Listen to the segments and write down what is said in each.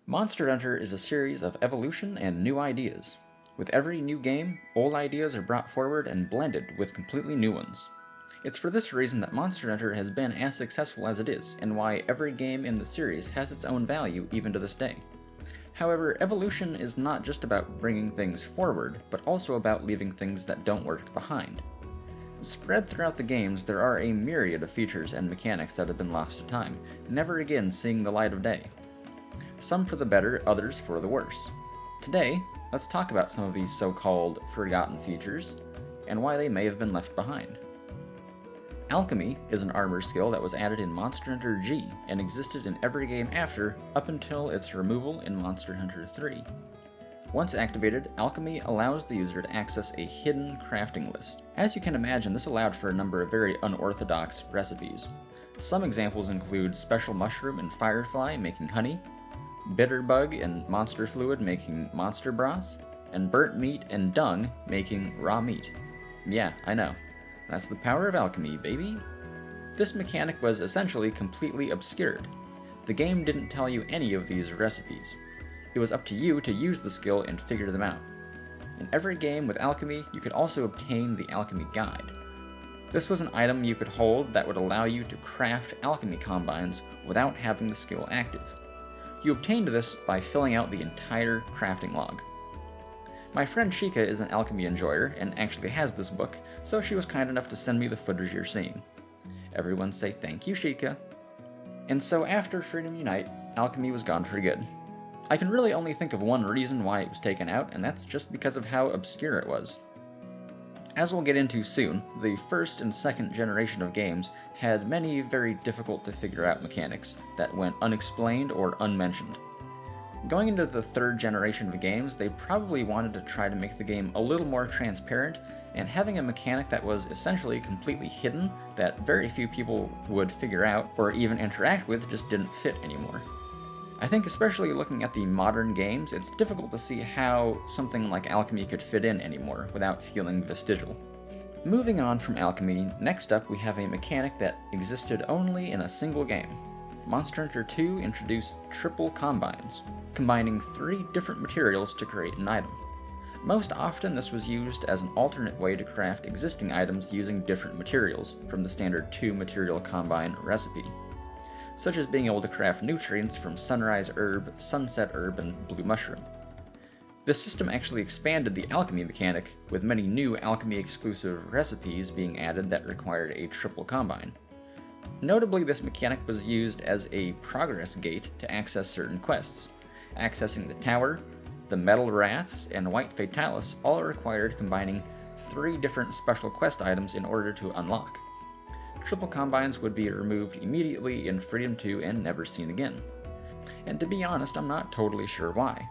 Monster Hunter is a series of evolution and new ideas. With every new game, old ideas are brought forward and blended with completely new ones. It's for this reason that Monster Hunter has been as successful as it is, and why every game in the series has its own value even to this day. However, evolution is not just about bringing things forward, but also about leaving things that don't work behind. Spread throughout the games, there are a myriad of features and mechanics that have been lost to time, never again seeing the light of day. Some for the better, others for the worse. Today, let's talk about some of these so-called forgotten features, and why they may have been left behind. Alchemy is an armor skill that was added in Monster Hunter G and existed in every game after, up until its removal in Monster Hunter 3. Once activated, Alchemy allows the user to access a hidden crafting list. As you can imagine, this allowed for a number of very unorthodox recipes. Some examples include special mushroom and firefly making honey, bitter bug and monster fluid making monster broth, and burnt meat and dung making raw meat. Yeah, I know. That's the power of alchemy, baby. This mechanic was essentially completely obscured. The game didn't tell you any of these recipes. It was up to you to use the skill and figure them out. In every game with alchemy, you could also obtain the alchemy guide. This was an item you could hold that would allow you to craft alchemy combines without having the skill active. You obtained this by filling out the entire crafting log. My friend Shika is an alchemy enjoyer and actually has this book, so she was kind enough to send me the footage you're seeing. Everyone say thank you, Shika. And so after Freedom Unite, alchemy was gone for good. I can really only think of one reason why it was taken out, and that's just because of how obscure it was. As we'll get into soon, the first and second generation of games had many very difficult to figure out mechanics that went unexplained or unmentioned. Going into the third generation of games, they probably wanted to try to make the game a little more transparent, and having a mechanic that was essentially completely hidden that very few people would figure out or even interact with just didn't fit anymore. I think especially looking at the modern games, it's difficult to see how something like alchemy could fit in anymore without feeling vestigial. Moving on from alchemy, next up we have a mechanic that existed only in a single game. Monster Hunter 2 introduced triple combines, combining 3 different materials to create an item. Most often this was used as an alternate way to craft existing items using different materials from the standard 2-material combine recipe, such as being able to craft nutrients from sunrise herb, sunset herb, and blue mushroom. This system actually expanded the alchemy mechanic, with many new alchemy-exclusive recipes being added that required a triple combine. Notably, this mechanic was used as a progress gate to access certain quests. Accessing the tower, the metal wraths, and white fatalis all required combining 3 different special quest items in order to unlock. Triple combines would be removed immediately in Freedom 2 and never seen again. And to be honest, I'm not totally sure why.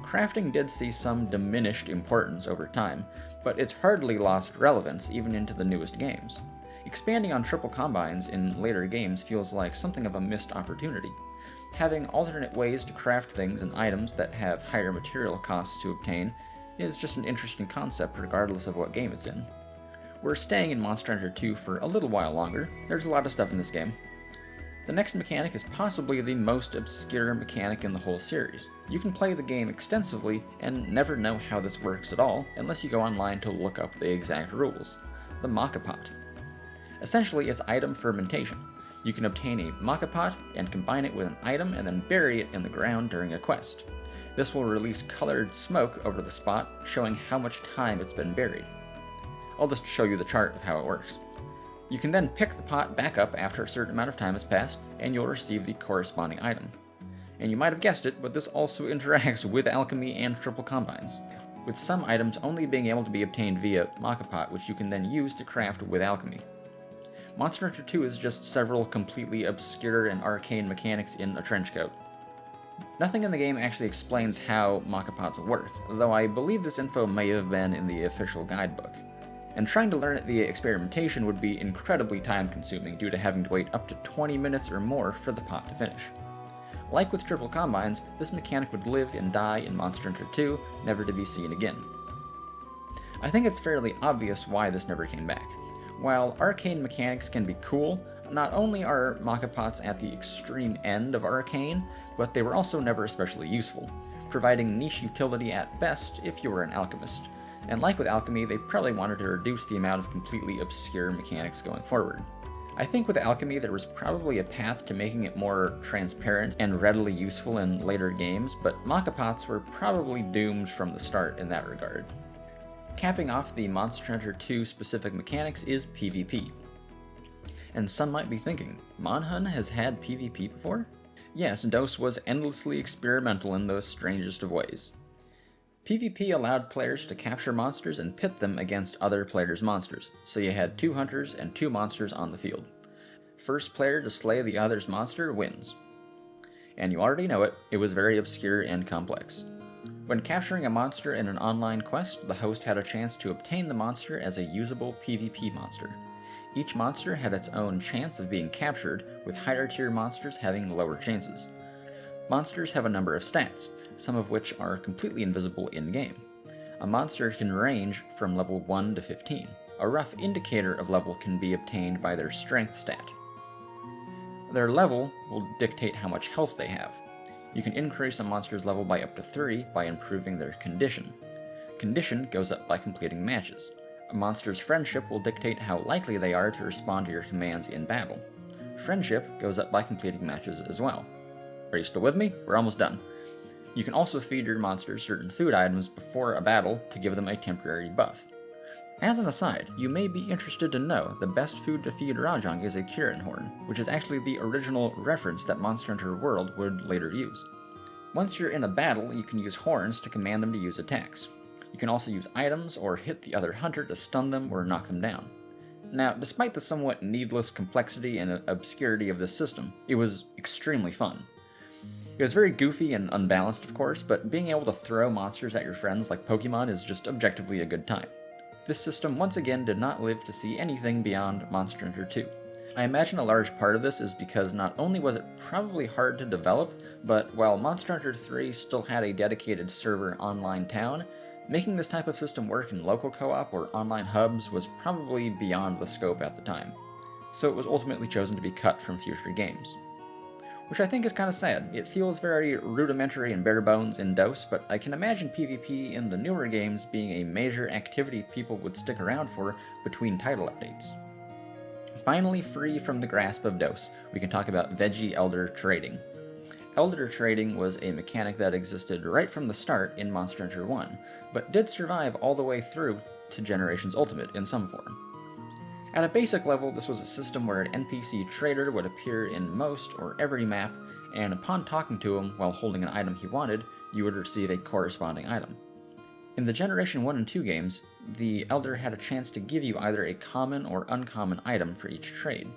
Crafting did see some diminished importance over time, but it's hardly lost relevance even into the newest games. Expanding on triple combines in later games feels like something of a missed opportunity. Having alternate ways to craft things and items that have higher material costs to obtain is just an interesting concept regardless of what game it's in. We're staying in Monster Hunter 2 for a little while longer. There's a lot of stuff in this game. The next mechanic is possibly the most obscure mechanic in the whole series. You can play the game extensively and never know how this works at all unless you go online to look up the exact rules. The Mockapot. Essentially, it's item fermentation. You can obtain a Mockapot and combine it with an item and then bury it in the ground during a quest. This will release colored smoke over the spot, showing how much time it's been buried. I'll just show you the chart of how it works. You can then pick the pot back up after a certain amount of time has passed, and you'll receive the corresponding item. And you might have guessed it, but this also interacts with alchemy and triple combines, with some items only being able to be obtained via Mockapot, which you can then use to craft with alchemy. Monster Hunter 2 is just several completely obscure and arcane mechanics in a trench coat. Nothing in the game actually explains how Mockapots work, though I believe this info may have been in the official guidebook. And trying to learn it via experimentation would be incredibly time-consuming due to having to wait up to 20 minutes or more for the pot to finish. Like with triple combines, this mechanic would live and die in Monster Hunter 2, never to be seen again. I think it's fairly obvious why this never came back. While arcane mechanics can be cool, Not only are Mockapots at the extreme end of arcane, but they were also never especially useful, providing niche utility at best if you were an alchemist. And like with Alchemy, they probably wanted to reduce the amount of completely obscure mechanics going forward. I think with Alchemy there was probably a path to making it more transparent and readily useful in later games, but Mockapots were probably doomed from the start in that regard. Capping off the Monster Hunter 2 specific mechanics is PvP. And some might be thinking, Monhun has had PvP before? Yes, DOS was endlessly experimental in the strangest of ways. PvP allowed players to capture monsters and pit them against other players' monsters, so you had 2 hunters and 2 monsters on the field. First player to slay the other's monster wins. And you already know it, it was very obscure and complex. When capturing a monster in an online quest, the host had a chance to obtain the monster as a usable PvP monster. Each monster had its own chance of being captured, with higher tier monsters having lower chances. Monsters have a number of stats, some of which are completely invisible in-game. A monster can range from level 1 to 15. A rough indicator of level can be obtained by their strength stat. Their level will dictate how much health they have. You can increase a monster's level by up to 3 by improving their condition. Condition goes up by completing matches. A monster's friendship will dictate how likely they are to respond to your commands in battle. Friendship goes up by completing matches as well. Are you still with me? We're almost done. You can also feed your monsters certain food items before a battle to give them a temporary buff. As an aside, you may be interested to know the best food to feed Rajang is a Kirin horn, which is actually the original reference that Monster Hunter World would later use. Once you're in a battle, you can use horns to command them to use attacks. You can also use items or hit the other hunter to stun them or knock them down. Now, despite the somewhat needless complexity and obscurity of this system, it was extremely fun. It was very goofy and unbalanced, of course, but being able to throw monsters at your friends like Pokemon is just objectively a good time. This system once again did not live to see anything beyond Monster Hunter 2. I imagine a large part of this is because not only was it probably hard to develop, but while Monster Hunter 3 still had a dedicated server online town, making this type of system work in local co-op or online hubs was probably beyond the scope at the time, so it was ultimately chosen to be cut from future games. Which I think is kind of sad. It feels very rudimentary and bare bones in DOS, but I can imagine PvP in the newer games being a major activity people would stick around for between title updates. Finally free from the grasp of DOS, we can talk about Veggie Elder trading. Elder trading was a mechanic that existed right from the start in Monster Hunter 1, but did survive all the way through to Generations Ultimate in some form. At a basic level, this was a system where an NPC trader would appear in most or every map, and upon talking to him while holding an item he wanted, you would receive a corresponding item. In the Generation 1 and 2 games, the Elder had a chance to give you either a common or uncommon item for each trade.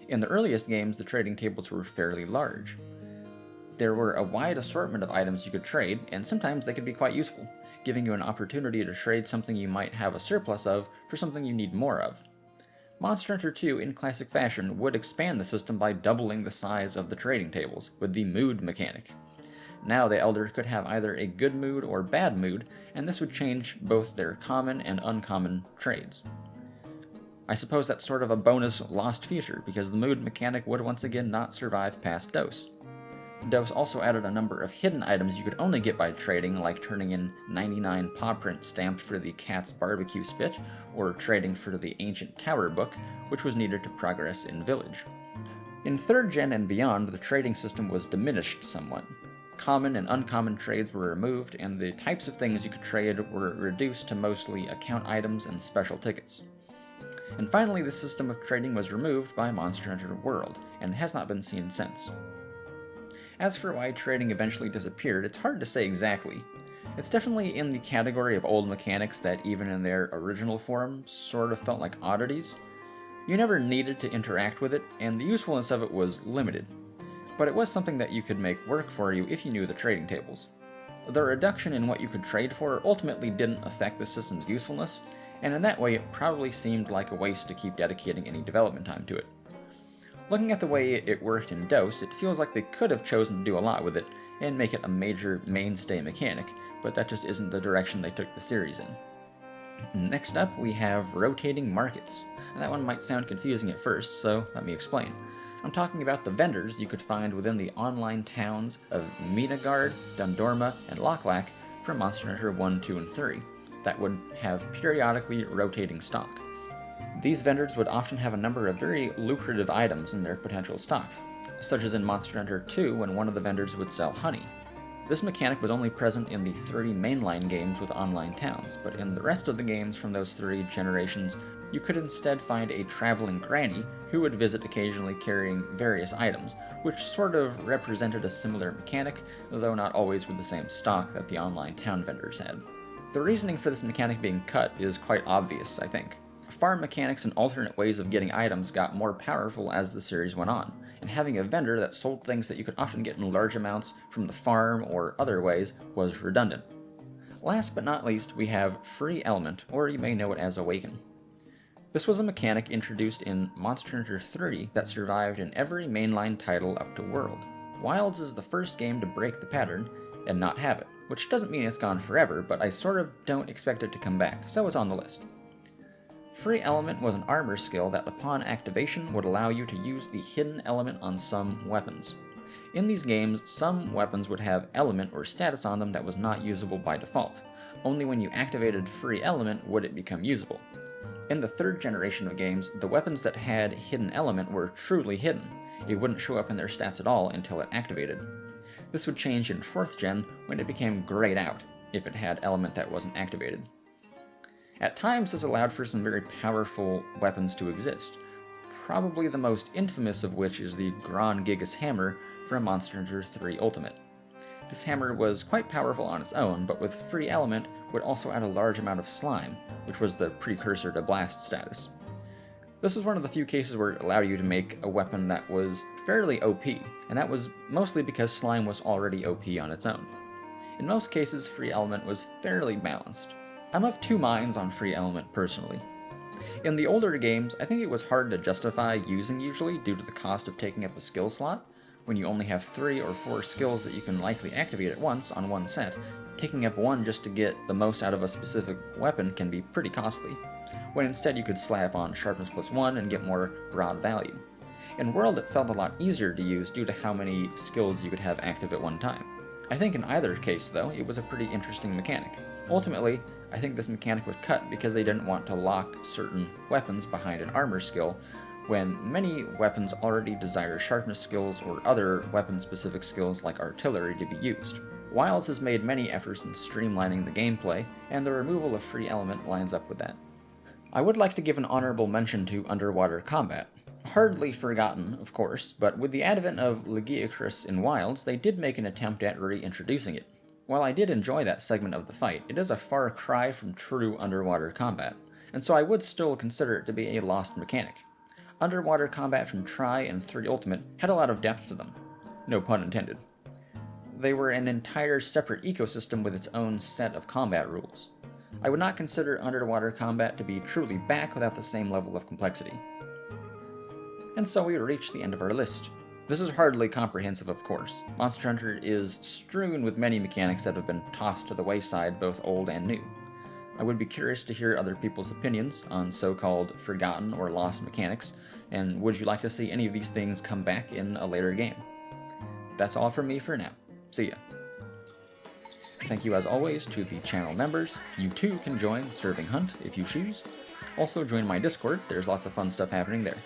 In the earliest games, the trading tables were fairly large. There were a wide assortment of items you could trade, and sometimes they could be quite useful, giving you an opportunity to trade something you might have a surplus of for something you need more of. Monster Hunter 2, in classic fashion, would expand the system by doubling the size of the trading tables, with the mood mechanic. Now the Elder could have either a good mood or bad mood, and this would change both their common and uncommon trades. I suppose that's sort of a bonus lost feature, because the mood mechanic would once again not survive past DOS. DOS also added a number of hidden items you could only get by trading, like turning in 99 paw prints stamped for the cat's barbecue spit, or trading for the ancient tower book, which was needed to progress in village. In 3rd Gen and beyond, the trading system was diminished somewhat. Common and uncommon trades were removed, and the types of things you could trade were reduced to mostly account items and special tickets. And finally, the system of trading was removed by Monster Hunter World, and has not been seen since. As for why trading eventually disappeared, it's hard to say exactly. It's definitely in the category of old mechanics that, even in their original form, sort of felt like oddities. You never needed to interact with it, and the usefulness of it was limited. But it was something that you could make work for you if you knew the trading tables. The reduction in what you could trade for ultimately didn't affect the system's usefulness, and in that way it probably seemed like a waste to keep dedicating any development time to it. Looking at the way it worked in DOS, it feels like they could have chosen to do a lot with it and make it a major mainstay mechanic, but that just isn't the direction they took the series in. Next up, we have rotating markets. That one might sound confusing at first, so let me explain. I'm talking about the vendors you could find within the online towns of Midgard, Dundorma, and Lochlac from Monster Hunter 1, 2, and 3 that would have periodically rotating stock. These vendors would often have a number of very lucrative items in their potential stock, such as in Monster Hunter 2 when one of the vendors would sell honey. This mechanic was only present in the 3 mainline games with online towns, but in the rest of the games from those 3 generations, you could instead find a traveling granny who would visit occasionally carrying various items, which sort of represented a similar mechanic, though not always with the same stock that the online town vendors had. The reasoning for this mechanic being cut is quite obvious, I think. Farm mechanics and alternate ways of getting items got more powerful as the series went on, and having a vendor that sold things that you could often get in large amounts from the farm or other ways was redundant. Last but not least, we have Free Element, or you may know it as Awaken. This was a mechanic introduced in Monster Hunter 3 that survived in every mainline title up to World. Wilds is the first game to break the pattern and not have it, which doesn't mean it's gone forever, but I sort of don't expect it to come back, so it's on the list. Free Element was an armor skill that upon activation would allow you to use the hidden element on some weapons. In these games, some weapons would have element or status on them that was not usable by default. Only when you activated Free Element would it become usable. In the 3rd generation of games, the weapons that had hidden element were truly hidden. It wouldn't show up in their stats at all until it activated. This would change in 4th gen when it became grayed out, if it had element that wasn't activated. At times, this allowed for some very powerful weapons to exist, probably the most infamous of which is the Gron Gigas Hammer from Monster Hunter 3 Ultimate. This hammer was quite powerful on its own, but with Free Element would also add a large amount of slime, which was the precursor to blast status. This was one of the few cases where it allowed you to make a weapon that was fairly OP, and that was mostly because slime was already OP on its own. In most cases, Free Element was fairly balanced. I'm of 2 minds on Free Element personally. In the older games, I think it was hard to justify using usually due to the cost of taking up a skill slot. When you only have 3 or 4 skills that you can likely activate at once on one set, taking up one just to get the most out of a specific weapon can be pretty costly, when instead you could slap on Sharpness plus 1 and get more broad value. In World, it felt a lot easier to use due to how many skills you could have active at one time. I think in either case, though, it was a pretty interesting mechanic. Ultimately, I think this mechanic was cut because they didn't want to lock certain weapons behind an armor skill, when many weapons already desire sharpness skills or other weapon-specific skills like artillery to be used. Wilds has made many efforts in streamlining the gameplay, and the removal of Free Element lines up with that. I would like to give an honorable mention to underwater combat. Hardly forgotten, of course, but with the advent of Legiacris in Wilds, they did make an attempt at reintroducing it. While I did enjoy that segment of the fight, it is a far cry from true underwater combat, and so I would still consider it to be a lost mechanic. Underwater combat from Tri and 3 Ultimate had a lot of depth to them. No pun intended. They were an entire separate ecosystem with its own set of combat rules. I would not consider underwater combat to be truly back without the same level of complexity. And so we reach the end of our list. This is hardly comprehensive, of course. Monster Hunter is strewn with many mechanics that have been tossed to the wayside, both old and new. I would be curious to hear other people's opinions on so-called forgotten or lost mechanics, and would you like to see any of these things come back in a later game? That's all from me for now. See ya. Thank you as always to the channel members. You too can join Serving Hunt if you choose. Also join my Discord, there's lots of fun stuff happening there.